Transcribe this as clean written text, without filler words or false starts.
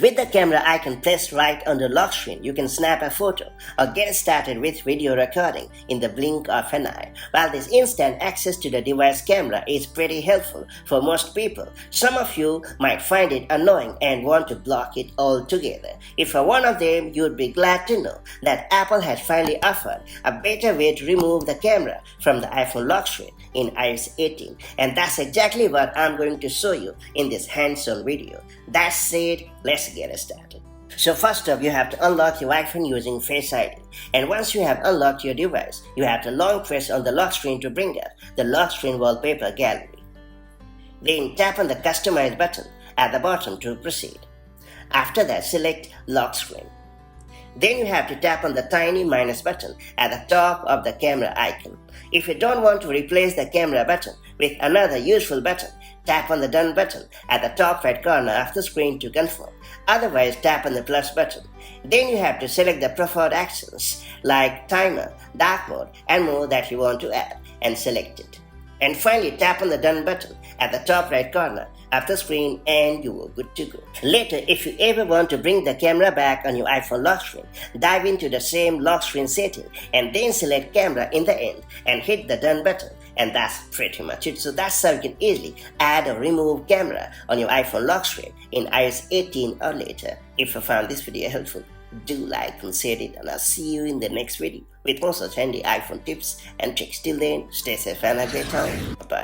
With the camera icon pressed right on the lock screen, you can snap a photo or get started with video recording in the blink of an eye. While this instant access to the device camera is pretty helpful for most people, some of you might find it annoying and want to block it altogether. If you're one of them, you'd be glad to know that Apple has finally offered a better way to remove the camera from the iPhone lock screen in iOS 18, and that's exactly what I'm going to show you in this hands-on video. That said, let's get started. So first up, you have to unlock your iPhone using Face ID. And once you have unlocked your device, you have to long press on the lock screen to bring up the lock screen wallpaper gallery. Then tap on the Customize button at the bottom to proceed. After that, select Lock Screen. Then you have to tap on the tiny minus button at the top of the camera icon. If you don't want to replace the camera button with another useful button, tap on the Done button at the top right corner of the screen to confirm. Otherwise, tap on the plus button. Then you have to select the preferred actions like timer, dark mode, and more that you want to add and select it. And finally, tap on the Done button at the top right corner of the screen and you are good to go. Later, if you ever want to bring the camera back on your iPhone lock screen, dive into the same lock screen setting and then select camera in the end and hit the Done button. And that's pretty much it. So that's how you can easily add or remove camera on your iPhone lock screen in iOS 18 or later. If you found this video helpful, do like and share it, and I'll see you in the next video with more such handy iPhone tips and tricks. Till then, stay safe and have a great time. Bye-bye.